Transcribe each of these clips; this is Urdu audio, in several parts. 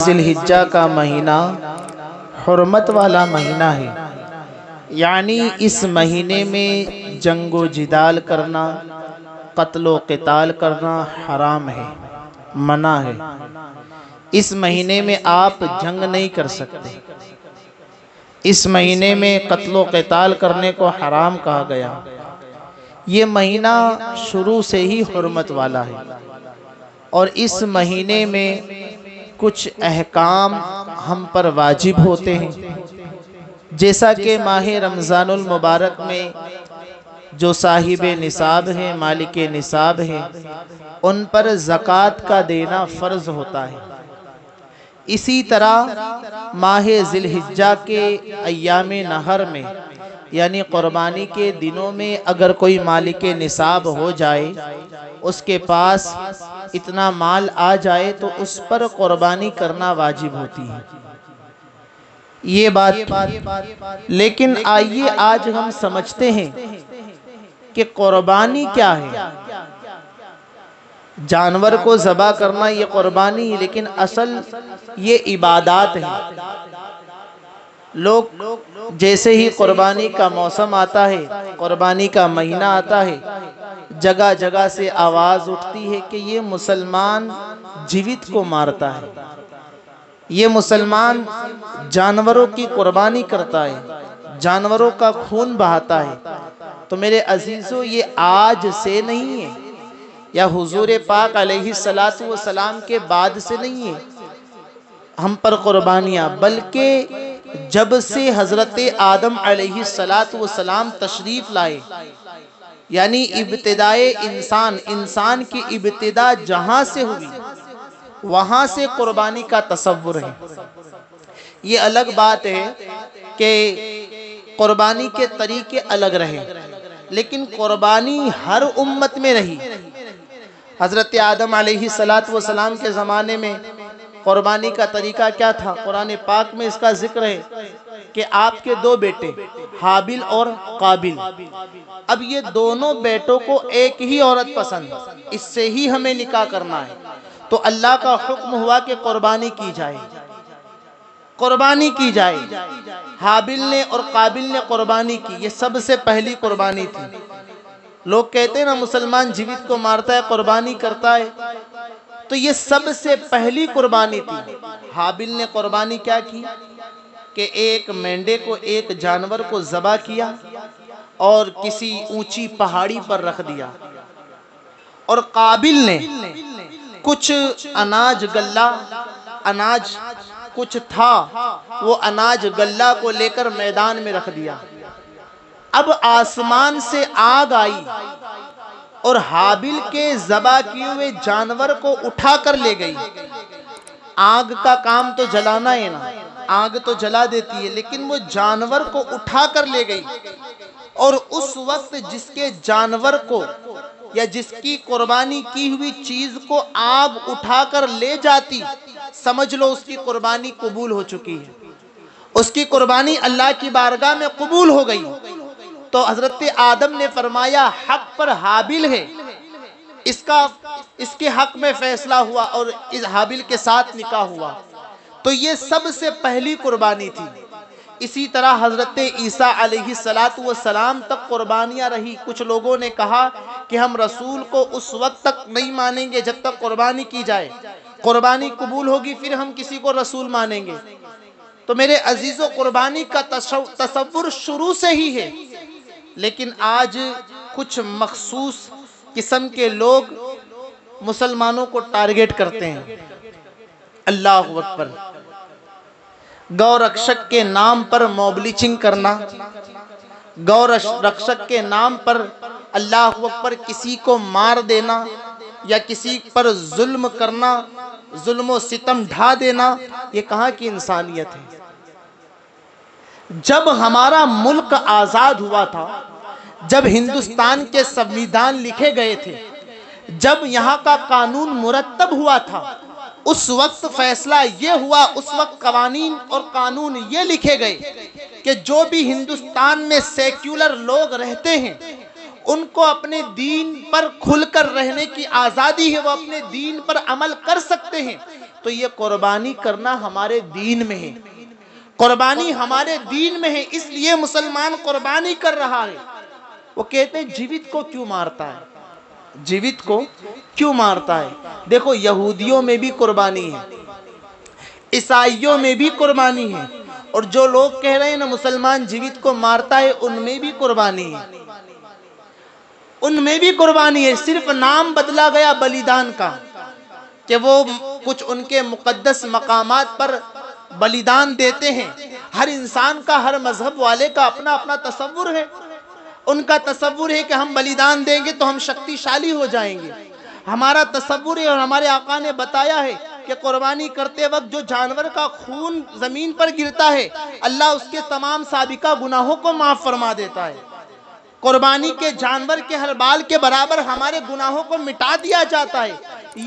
ذی الحجہ کا مہینہ حرمت والا مہینہ ہے، یعنی اس مہینے میں جنگ و جدال کرنا، قتل و قتال کرنا حرام ہے، منع ہے۔ اس مہینے میں آپ جنگ نہیں کر سکتے، اس مہینے میں قتل و قتال کرنے کو حرام کہا گیا۔ یہ مہینہ شروع سے ہی حرمت والا ہے، اور اس مہینے میں کچھ احکام ہم پر واجب ہوتے ہیں، جیسا کہ ماہ رمضان المبارک میں جو صاحب نصاب ہیں، مالک نصاب ہیں، ان پر زکوٰۃ کا دینا فرض ہوتا ہے۔ اسی طرح ماہ ذی الحجہ کے ایام نحر میں، یعنی قربانی کے دنوں میں اگر کوئی مالک نصاب ہو جائے، اس کے پاس اتنا مال آ جائے تو اس پر قربانی کرنا واجب ہوتی ہے۔ یہ بات، لیکن آئیے آج ہم سمجھتے ہیں کہ قربانی کیا ہے۔ جانور کو ذبح کرنا یہ قربانی، لیکن اصل یہ عبادات ہے۔ لوگ جیسے ہی قربانی کا موسم آتا ہے، قربانی کا مہینہ آتا ہے، جگہ جگہ سے آواز اٹھتی ہے کہ یہ مسلمان جیوت کو مارتا ہے، یہ مسلمان جانوروں کی قربانی کرتا ہے، جانوروں کا خون بہاتا ہے۔ تو میرے عزیزو، یہ آج سے نہیں ہے، یا حضور پاک علیہ السلام کے بعد سے نہیں ہے ہم پر قربانیاں، بلکہ جب سے حضرت آدم علیہ السلام تشریف لائے، یعنی ابتدائے انسان کی ابتدا جہاں سے ہوئی، وہاں سے قربانی کا تصور ہے۔ یہ الگ بات ہے کہ قربانی کے طریقے الگ رہے، لیکن قربانی ہر امت میں رہی۔ حضرت آدم علیہ السلام کے زمانے میں قربانی کا طریقہ کیا تھا؟ قرآن پاک میں اس کا ذکر ہے کہ آپ کے دو بیٹے حابل اور قابل، اب یہ دونوں بیٹوں کو ایک ہی عورت پسند، اس سے ہی ہمیں نکاح کرنا ہے، تو اللہ کا حکم ہوا کہ قربانی کی جائے، قربانی کی جائے۔ حابل نے اور قابل نے قربانی کی، یہ سب سے پہلی قربانی تھی۔ لوگ کہتے ہیں نا مسلمان جیوت کو مارتا ہے، قربانی کرتا ہے، تو یہ سب سے پہلی قربانی تھی۔ حابل نے قربانی کیا کی کہ ایک مینڈے کو، ایک جانور کو ذبح کیا اور کسی اونچی پہاڑی پر رکھ دیا، اور قابل نے کچھ اناج گلہ، اناج کچھ تھا، وہ اناج گلہ کو لے کر میدان میں رکھ دیا۔ اب آسمان سے آگ آئی اور حابل کے ذبح کیے ہوئے جانور کو اٹھا کر لے گئی۔ آگ کا کام تو جلانا ہے نا، آگ تو جلا دیتی ہے، لیکن وہ جانور کو اٹھا کر لے گئی۔ اور اس وقت جس کے جانور کو یا جس کی قربانی کی ہوئی چیز کو آگ اٹھا کر لے جاتی، سمجھ لو اس کی قربانی قبول ہو چکی ہے، اس کی قربانی اللہ کی بارگاہ میں قبول ہو گئی۔ تو حضرت آدم نے فرمایا حق پر حابل ہے، اس کے حق میں فیصلہ ہوا اور اس حابل کے ساتھ نکاح ہوا، تو یہ سب سے پہلی قربانی تھی۔ اسی طرح حضرت عیسیٰ علیہ السلام تک قربانیاں رہی۔ کچھ لوگوں نے کہا کہ ہم رسول کو اس وقت تک نہیں مانیں گے جب تک قربانی کی جائے، قربانی قبول ہوگی پھر ہم کسی کو رسول مانیں گے۔ تو میرے عزیزو، قربانی کا تصور شروع سے ہی ہے، لیکن آج کچھ مخصوص قسم کے لوگ مسلمانوں کو ٹارگٹ کرتے ہیں۔ اللہ اکبر! گو رکشک کے نام پر موب لنچنگ کرنا، گو رکشک کے نام پر اللہ اکبر کسی کو مار دینا یا کسی پر ظلم کرنا، ظلم و ستم ڈھا دینا، یہ کہاں کی انسانیت ہے؟ جب ہمارا ملک آزاد ہوا تھا، جب ہندوستان کے سنویدھان لکھے گئے تھے، جب یہاں کا قانون مرتب ہوا تھا، اس وقت فیصلہ یہ ہوا، اس وقت قوانین اور قانون یہ لکھے گئے کہ جو بھی ہندوستان میں سیکولر لوگ رہتے ہیں، ان کو اپنے دین پر کھل کر رہنے کی آزادی ہے، وہ اپنے دین پر عمل کر سکتے ہیں، تو یہ قربانی کرنا ہمارے دین میں ہے، قربانی ہمارے دین میں ہے، اس لیے مسلمان قربانی کر رہا ہے۔ وہ کہتے ہیں جیوت کو کیوں مارتا ہے، جیوت کو کیوں مارتا ہے؟ دیکھو یہودیوں میں بھی قربانی ہے، عیسائیوں میں بھی قربانی ہے، اور جو لوگ کہہ رہے ہیں نا مسلمان جیوت کو مارتا ہے، ان میں بھی قربانی ہے، ان میں بھی قربانی ہے، صرف نام بدلا گیا بلیدان کا، کہ وہ کچھ ان کے مقدس مقامات پر بلیدان دیتے ہیں۔ ہر انسان کا، ہر مذہب والے کا اپنا اپنا تصور ہے، ان کا تصور ہے کہ ہم بلیدان دیں گے تو ہم شکتی شالی ہو جائیں گے۔ ہمارا تصور ہے، اور ہمارے آقا نے بتایا ہے کہ قربانی کرتے وقت جو جانور کا خون زمین پر گرتا ہے، اللہ اس کے تمام سابقہ گناہوں کو معاف فرما دیتا ہے۔ قربانی کے جانور کے ہر بال کے برابر ہمارے گناہوں کو مٹا دیا جاتا ہے،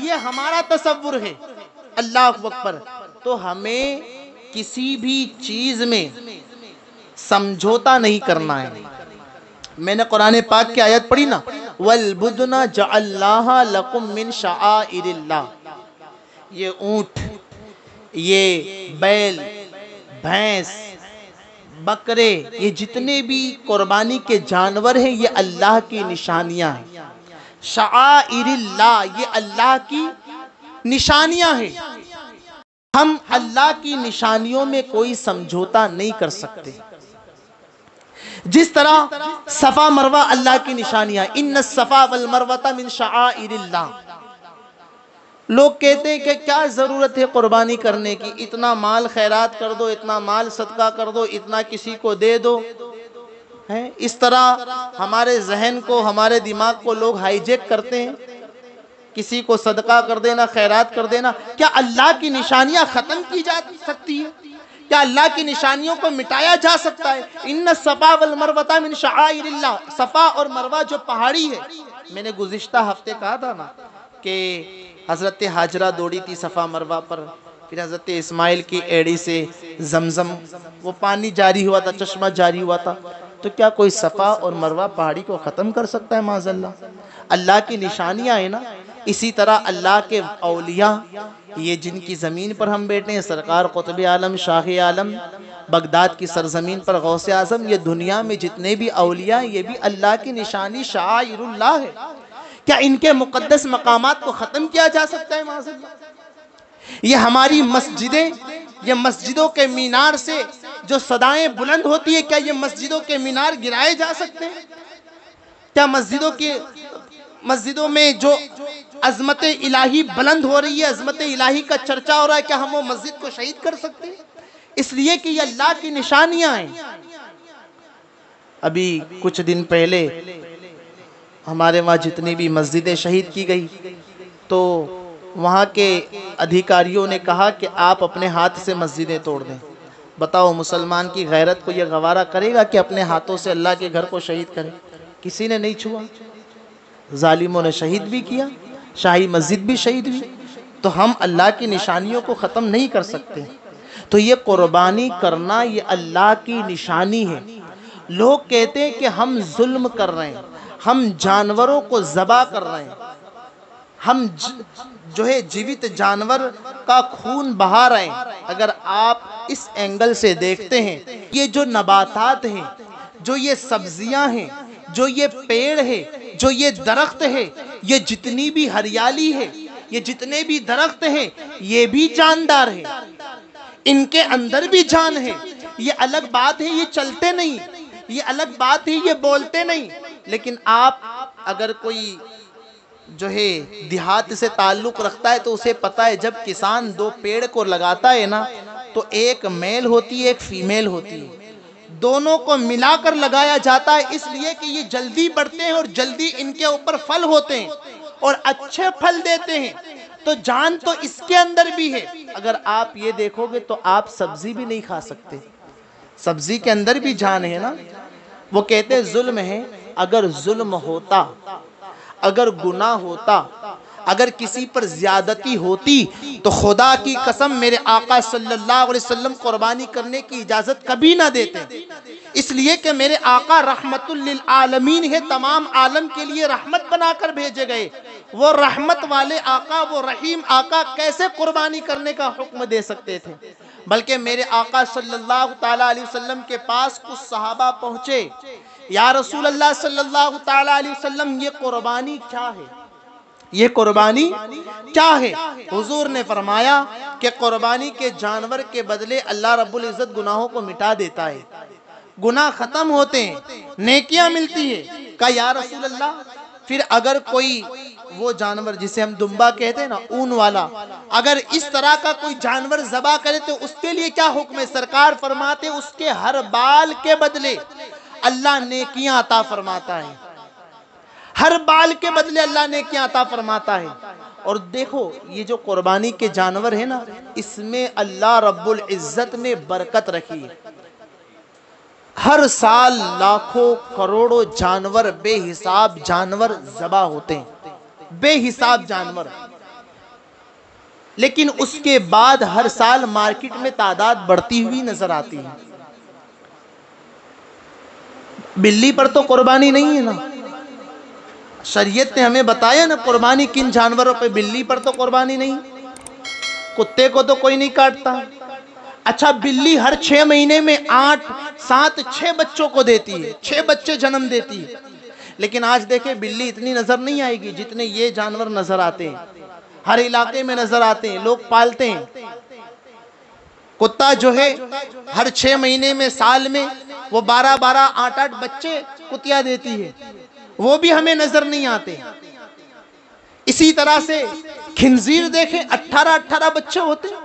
یہ ہمارا تصور ہے۔ اللہ اکبر۔ تو ہمیں کسی بھی چیز میں سمجھوتا نہیں کرنا ہے۔ میں نے قرآن پاک کی آیت پڑھی نا، وَالْبُدْنَ جَعَلْنَاهَا لَكُم مِّن شَعَائِرِ اللَّهِ، یہ اونٹ، یہ بیل، بھینس، بکرے، یہ جتنے بھی قربانی کے جانور ہیں یہ اللہ کی نشانیاں ہیں۔ شعائر اللہ، یہ اللہ کی نشانیاں ہیں۔ ہم اللہ کی نشانیوں میں کوئی سمجھوتا نہیں کر سکتے۔ جس طرح صفا مروہ اللہ کی نشانیاں، ان الصفا والمروہ من شعائر اللہ۔ لوگ کہتے ہیں کہ کیا ضرورت ہے قربانی کرنے کی، اتنا مال خیرات کر دو، اتنا مال صدقہ کر دو، اتنا کسی کو دے دو۔ اس طرح ہمارے ذہن کو، ہمارے دماغ کو لوگ ہائی جیک کرتے ہیں، کسی کو صدقہ کر دینا، خیرات کر دینا۔ کیا اللہ کی نشانیاں ختم کی جا سکتی ہیں؟ کیا اللہ کی نشانیوں کو مٹایا جا سکتا ہے؟ ان الصفا والمروہ من شعائر اللہ، صفا اور مروہ جو پہاڑی ہے، میں نے گزشتہ ہفتے کہا تھا نا کہ حضرت حاجرہ دوڑی تھی صفا مروہ پر، پھر حضرت اسماعیل کی ایڑی سے زمزم وہ پانی جاری ہوا تھا، چشمہ جاری ہوا تھا۔ تو کیا کوئی صفا اور مروہ پہاڑی کو ختم کر سکتا ہے؟ معاذ اللہ۔ اللہ کی نشانیاں ہیں نا۔ اسی طرح اللہ کے اولیاء، یہ جن کی زمین پر ہم بیٹھے ہیں، سرکار قطب عالم شاہ عالم بغداد کی سرزمین پر غوث اعظم، یہ دنیا میں جتنے بھی اولیاء ہیں یہ بھی اللہ کی نشانی شعائر اللہ ہے۔ کیا ان کے مقدس مقامات کو ختم کیا جا سکتا ہے؟ معاذ اللہ۔ یہ ہماری مسجدیں، یہ مسجدوں کے مینار سے جو صدائیں بلند ہوتی ہے، کیا یہ مسجدوں کے مینار گرائے جا سکتے ہیں؟ کیا مسجدوں میں جو عظمت الہی بلند ہو رہی ہے، عظمت الہی کا چرچا ہو رہا ہے، کیا ہم وہ مسجد کو شہید کر سکتے ہیں؟ اس لیے کہ یہ اللہ کی نشانیاں ہیں۔ ابھی کچھ دن پہلے ہمارے وہاں جتنی بھی مسجدیں شہید کی گئی، تو وہاں کے ادھیکاریوں نے کہا کہ آپ اپنے ہاتھ سے مسجدیں توڑ دیں۔ بتاؤ مسلمان کی غیرت کو یہ گوارا کرے گا کہ اپنے ہاتھوں سے اللہ کے گھر کو شہید کرے؟ کسی نے نہیں چھوا، ظالموں نے شہید بھی کیا، شاہی مسجد بھی شہید ہوئی۔ تو ہم اللہ کی نشانیوں کو ختم نہیں کر سکتے۔ تو یہ قربانی کرنا یہ اللہ کی نشانی ہے۔ لوگ کہتے ہیں کہ ہم ظلم کر رہے ہیں، ہم جانوروں کو ذبح کر رہے ہیں، ہم جو ہے جیوت جانور کا خون بہا رہے ہیں۔ اگر آپ اس اینگل سے دیکھتے ہیں، یہ جو نباتات ہیں، جو یہ سبزیاں ہیں، جو یہ پیڑ ہے، جو یہ درخت ہے، یہ جتنی بھی ہریالی ہے، یہ جتنے بھی درخت ہیں، یہ بھی جاندار ہیں، ان کے اندر بھی جان ہے۔ یہ الگ بات ہے یہ چلتے نہیں، یہ الگ بات ہے یہ بولتے نہیں، لیکن آپ اگر کوئی جو ہے دیہات سے تعلق رکھتا ہے تو اسے پتہ ہے جب کسان دو پیڑ کو لگاتا ہے نا تو ایک میل ہوتی ہے ایک فیمیل ہوتی ہے، دونوں کو ملا کر لگایا جاتا ہے اس لیے کہ یہ جلدی بڑھتے ہیں اور جلدی ان کے اوپر پھل ہوتے ہیں اور اچھے پھل دیتے ہیں۔ تو جان تو اس کے اندر بھی ہے۔ اگر آپ یہ دیکھو گے تو آپ سبزی بھی نہیں کھا سکتے، سبزی کے اندر بھی جان ہے نا۔ وہ کہتے ہیں ظلم ہے، اگر ظلم ہوتا، اگر گناہ ہوتا، اگر کسی پر زیادتی ہوتی تو خدا کی قسم میرے آقا صلی اللہ علیہ وسلم قربانی کرنے کی اجازت کبھی نہ دیتے، اس لیے کہ میرے آقا رحمت للعالمین ہے، تمام عالم کے لیے رحمت بنا کر بھیجے گئے۔ وہ رحمت والے آقا، وہ رحیم آقا کیسے قربانی کرنے کا حکم دے سکتے تھے؟ بلکہ میرے آقا صلی اللہ تعالیٰ علیہ وسلم کے پاس کچھ صحابہ پہنچے، یا رسول اللہ صلی اللہ تعالیٰ علیہ وسلم یہ قربانی کیا ہے؟ یہ قربانی کیا ہے؟ حضور نے فرمایا کہ قربانی کے جانور کے بدلے اللہ رب العزت گناہوں کو مٹا دیتا ہے، گناہ ختم ہوتے ہیں، نیکیاں ملتی ہے۔ کہا یا رسول اللہ پھر اگر کوئی وہ جانور جسے ہم دمبا کہتے ہیں نا، اون والا، اگر اس طرح کا کوئی جانور ذبح کرے تو اس کے لیے کیا حکم ہے؟ سرکار فرماتے اس کے ہر بال کے بدلے اللہ نیکیاں عطا فرماتا ہے، ہر بال کے بدلے اللہ نیکیاں عطا فرماتا ہے۔ اور دیکھو یہ جو قربانی کے جانور ہے نا، اس میں اللہ رب العزت نے برکت رکھی ہے۔ ہر سال لاکھوں کروڑوں جانور، بے حساب جانور ذبح ہوتے ہیں، بے حساب جانور، لیکن اس کے بعد ہر سال مارکیٹ میں تعداد بڑھتی ہوئی نظر آتی ہے۔ بلی پر تو قربانی نہیں ہے نا، شریعت نے ہمیں بتایا نا قربانی کن جانوروں پہ، بلی پر تو قربانی نہیں، کتے کو تو کوئی نہیں کاٹتا۔ اچھا بلی ہر 6 مہینے میں 8 7 6 بچوں کو دیتی ہے، 6 بچے جنم دیتی ہے، لیکن آج دیکھیں بلی اتنی نظر نہیں آئے گی جتنے یہ جانور نظر آتے ہیں، ہر علاقے میں نظر آتے ہیں، لوگ پالتے ہیں۔ کتا جو ہے ہر 6 مہینے میں، سال میں وہ 12 8 بچے کتیا دیتی ہے، وہ بھی ہمیں نظر نہیں آتے۔ اسی طرح سے خنزیر دیکھیں 18 بچے ہوتے ہیں،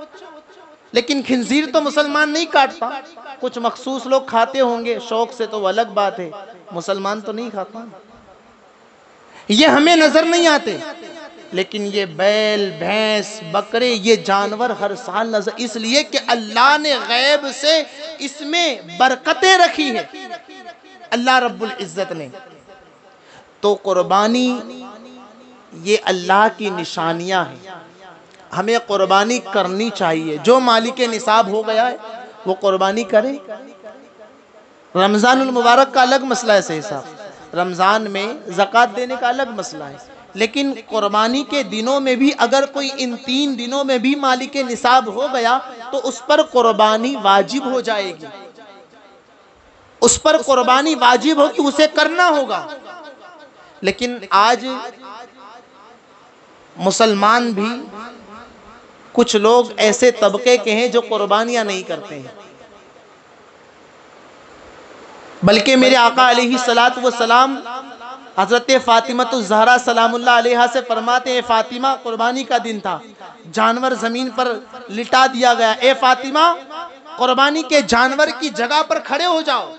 لیکن خنزیر تو مسلمان نہیں کاٹتا، کچھ مخصوص لوگ کھاتے ہوں گے شوق سے، تو وہ الگ بات ہے، مسلمان تو نہیں کھاتا، یہ ہمیں نظر نہیں آتے۔ لیکن یہ بیل، بھینس، بکرے، یہ جانور ہر سال نظر، اس لیے کہ اللہ نے غیب سے اس میں برکتیں رکھی ہے، اللہ رب العزت نے۔ تو قربانی یہ اللہ کی نشانیاں ہیں، ہمیں قربانی کرنی چاہیے۔ جو مالک نصاب ہو گیا ہے وہ قربانی کرے۔ رمضان المبارک کا الگ مسئلہ ہے، صحیح صاحب، رمضان میں زکوٰۃ دینے کا الگ مسئلہ ہے، لیکن قربانی کے دنوں میں بھی اگر کوئی ان 3 دنوں میں بھی مالک نصاب ہو گیا تو اس پر قربانی واجب ہو جائے گی، اس پر قربانی واجب ہوگی، اسے کرنا ہوگا۔ لیکن آج مسلمان بھی کچھ لوگ ایسے طبقے کے ہیں جو قربانیاں نہیں کرتے ہیں، بلکہ میرے آقا علیہ السلام حضرت فاطمہ الزہرا سلام اللہ علیہا سے فرماتے ہیں، فاطمہ قربانی کا دن تھا، جانور زمین پر لٹا دیا گیا، اے فاطمہ قربانی کے جانور کی جگہ پر کھڑے ہو جاؤ۔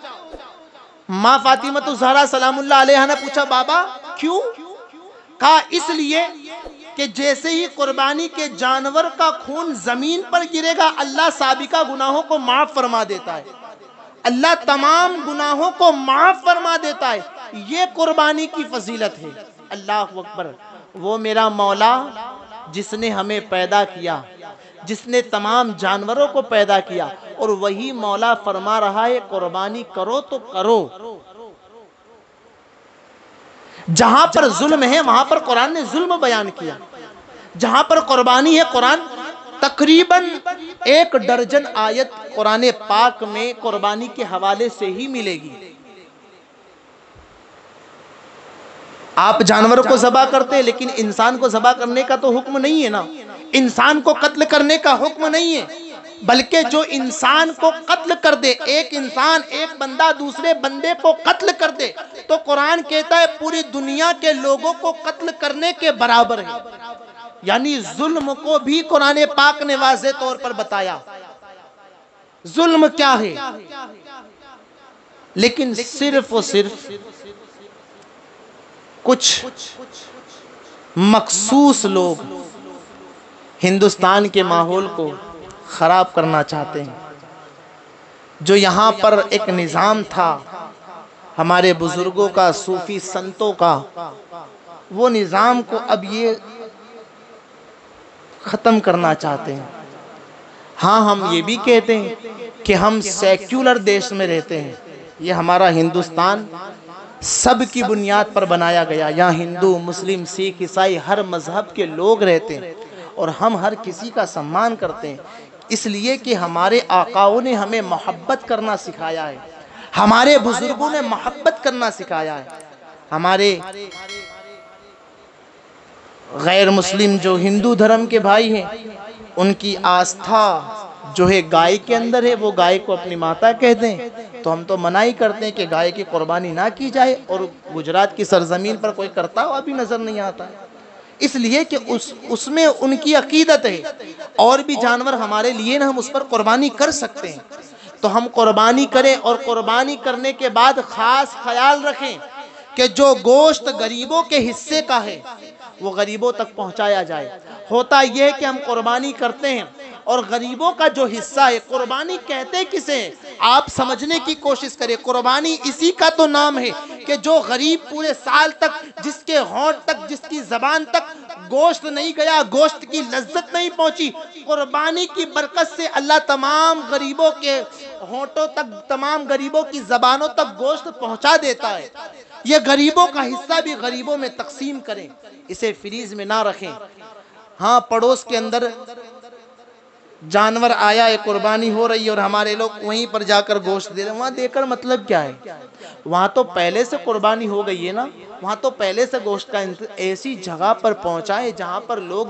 ماں فاطمہ الزہرا سلام اللہ علیہا نے پوچھا بابا کیوں؟ کہا اس لیے کہ جیسے ہی قربانی کے جانور کا خون زمین پر گرے گا اللہ سابقہ گناہوں کو معاف فرما دیتا ہے، اللہ تمام گناہوں کو معاف فرما دیتا ہے، یہ قربانی کی فضیلت ہے۔ اللہ اکبر۔ وہ میرا مولا جس نے ہمیں پیدا کیا، جس نے تمام جانوروں کو پیدا کیا، اور وہی مولا فرما رہا ہے قربانی کرو تو کرو۔ جہاں پر ظلم ہے وہاں پر قرآن نے ظلم بیان کیا، جہاں پر قربانی ہے قرآن تقریباً 1 درجن آیت قرآن پاک میں قربانی کے حوالے سے ہی ملے گی۔ آپ جانور کو ذبح کرتے ہیں لیکن انسان کو ذبح کرنے کا تو حکم نہیں ہے نا، انسان کو قتل کرنے کا حکم نہیں ہے، بلکہ جو انسان کو قتل کر دے، ایک انسان، ایک بندہ دوسرے بندے کو قتل کر دے تو قرآن کہتا ہے پوری دنیا کے لوگوں کو قتل کرنے کے برابر ہے۔ یعنی ظلم کو بھی قرآن پاک نے واضح طور پر بتایا ظلم کیا ہے، لیکن صرف اور صرف کچھ مخصوص لوگ ہندوستان کے ماحول کو خراب کرنا چاہتے ہیں۔ جو یہاں پر ایک نظام تھا ہمارے بزرگوں کا، صوفی سنتوں کا، وہ نظام کو اب یہ ختم کرنا چاہتے ہیں۔ ہاں ہم یہ بھی کہتے ہیں کہ ہم سیکولر دیش میں رہتے ہیں، یہ ہمارا ہندوستان سب کی بنیاد پر بنایا گیا. یہاں ہندو، مسلم، سکھ، عیسائی ہر مذہب کے لوگ رہتے ہیں اور ہم ہر کسی کا سمان کرتے ہیں، اس لیے کہ ہمارے آقاؤں نے ہمیں محبت کرنا سکھایا ہے، ہمارے بزرگوں نے محبت کرنا سکھایا ہے. ہمارے غیر مسلم جو ہندو دھرم کے بھائی ہیں، ان کی آستھا جو ہے گائے کے اندر ہے، وہ گائے کو اپنی ماتا کہتے ہیں. تو ہم تو منع ہی کرتے ہیں کہ گائے کی قربانی نہ کی جائے، اور گجرات کی سرزمین پر کوئی کرتا ہوا بھی نظر نہیں آتا، اس لیے کہ اس میں ان کی عقیدت ہے. اور بھی جانور ہمارے لیے نا، ہم اس پر قربانی کر سکتے ہیں، تو ہم قربانی کریں، اور قربانی کرنے کے بعد خاص خیال رکھیں کہ جو گوشت غریبوں کے حصے کا ہے وہ غریبوں تک پہنچایا جائے. ہوتا یہ ہے کہ ہم قربانی کرتے ہیں اور غریبوں کا جو حصہ ہے، قربانی کہتے کسے ہیں آپ سمجھنے کی کوشش کریں. قربانی اسی کا تو نام ہے کہ جو غریب پورے سال تک، جس کے ہونٹ تک، جس کی زبان تک گوشت نہیں گیا، گوشت کی لذت نہیں پہنچی، قربانی کی برکت سے اللہ تمام غریبوں کے ہونٹوں تک، تمام غریبوں کی زبانوں تک گوشت پہنچا دیتا ہے. یہ غریبوں کا حصہ بھی غریبوں میں تقسیم کریں، اسے فریز میں نہ رکھیں. ہاں، پڑوس کے اندر جانور آیا ہے، قربانی ہو رہی ہے، اور ہمارے لوگ وہیں پر جا کر گوشت دے رہے ہیں، وہاں دے کر مطلب کیا ہے؟ وہاں تو پہلے سے قربانی ہو گئی ہے نا، وہاں تو پہلے سے گوشت کا ایسی جگہ پر پہنچائے جہاں پر لوگ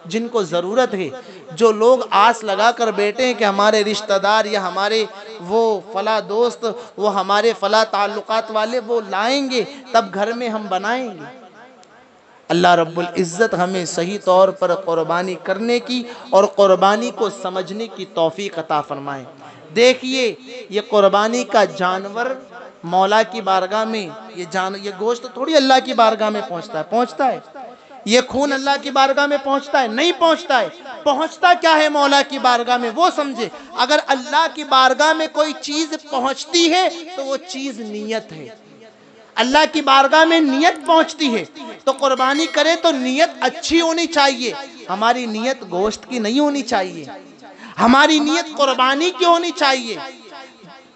جن کو ضرورت ہے، جو لوگ آس لگا کر بیٹھے ہیں کہ ہمارے رشتہ دار یا ہمارے وہ فلاں دوست، وہ ہمارے فلاں تعلقات والے وہ لائیں گے، تب گھر میں ہم بنائیں گے. اللہ رب العزت ہمیں صحیح طور پر قربانی کرنے کی اور قربانی کو سمجھنے کی توفیق عطا فرمائے. دیکھیے، یہ قربانی کا جانور مولا کی بارگاہ میں، یہ گوشت تھوڑی اللہ کی بارگاہ میں پہنچتا ہے. یہ خون اللہ کی بارگاہ میں پہنچتا ہے؟ نہیں پہنچتا ہے. پہنچتا کیا ہے مولا کی بارگاہ میں وہ سمجھے. اگر اللہ کی بارگاہ میں کوئی چیز پہنچتی ہے تو وہ چیز نیت ہے. اللہ کی بارگاہ میں نیت پہنچتی ہے، تو قربانی کرے تو نیت اچھی ہونی چاہیے. ہماری نیت گوشت کی نہیں ہونی چاہیے، ہماری نیت قربانی کی ہونی چاہیے.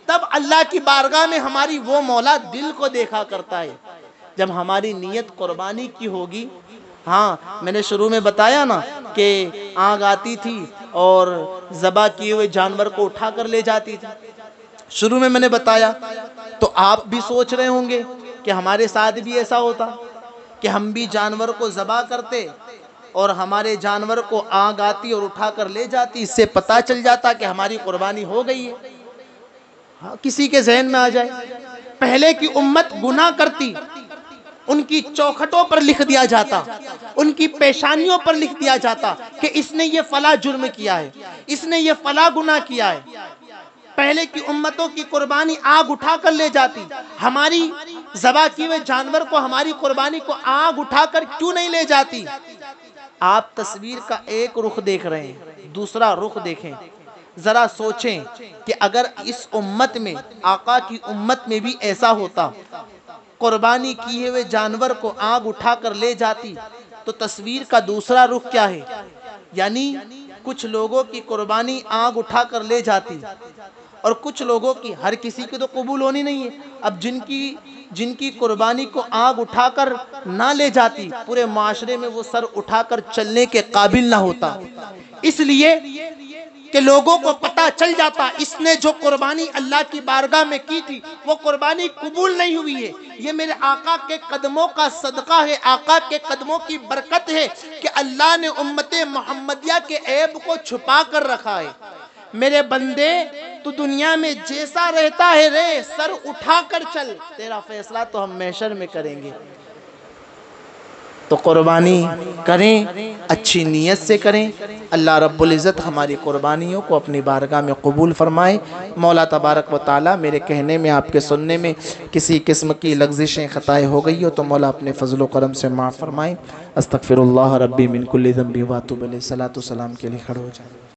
تب اللہ کی بارگاہ میں ہماری وہ مولا دل کو دیکھا کرتا ہے جب ہماری نیت قربانی کی ہوگی. ہاں، میں نے شروع میں بتایا نا کہ آگ آتی تھی اور ذبح کیے ہوئے جانور کو اٹھا کر لے جاتی تھی. شروع میں نے بتایا، تو آپ بھی سوچ رہے ہوں گے کہ ہمارے ساتھ بھی ایسا ہوتا کہ ہم بھی جانور کو ذبح کرتے اور ہمارے جانور کو آگ آتی اور اٹھا کر لے جاتی، اس سے پتہ چل جاتا کہ ہماری قربانی ہو گئی ہے. ہاں، کسی کے ذہن میں آ جائے. پہلے کی امت گناہ کرتی، ان کی چوکھٹوں پر لکھ دیا جاتا، ان کی پیشانیوں پر لکھ دیا جاتا کہ اس نے یہ فلاں جرم کیا ہے، اس نے یہ فلاں گناہ کیا ہے. پہلے کی امتوں کی قربانی آگ اٹھا کر لے جاتی. ہماری ذبح کیے ہوئے جانور کو، ہماری قربانی کو آگ اٹھا کر کیوں نہیں لے جاتی؟ آپ تصویر کا ایک رخ دیکھ رہے ہیں، دوسرا رخ دیکھیں. ذرا سوچیں کہ اگر اس امت میں، آقا کی امت میں بھی ایسا ہوتا، قربانی کیے ہوئے جانور کو آگ اٹھا کر لے جاتی، تو تصویر کا دوسرا رخ کیا ہے؟ یعنی کچھ لوگوں کی قربانی آگ اٹھا کر لے جاتی اور کچھ لوگوں کی، ہر کسی کی تو قبول ہونی نہیں ہے. اب جن کی قربانی کو آگ اٹھا کر نہ لے جاتی، پورے معاشرے میں وہ سر اٹھا کر چلنے کے قابل نہ ہوتا. اس لیے کہ لوگوں کو پتہ چل جاتا اس نے جو قربانی اللہ کی بارگاہ میں کی تھی وہ قربانی قبول نہیں ہوئی ہے. یہ میرے آقا کے قدموں کا صدقہ ہے، آقا کے قدموں کی برکت ہے کہ اللہ نے امت محمدیہ کے عیب کو چھپا کر رکھا ہے. میرے بندے، تو دنیا میں جیسا رہتا ہے رے، سر اٹھا کر چل، تیرا فیصلہ تو ہم محشر میں کریں گے. تو قربانی کریں، اچھی نیت سے کریں. اللہ رب العزت ہماری قربانیوں کو اپنی بارگاہ میں قبول فرمائے. مولا تبارک و تعالی، میرے کہنے میں، آپ کے سننے میں کسی قسم کی لغزشیں، خطائیں ہو گئی ہو تو مولا اپنے فضل و کرم سے معاف فرمائے. استغفر اللہ ربی من کل ذنب واتوب الیہ. صلاۃ و سلام کے لیے کھڑے ہو جائیں.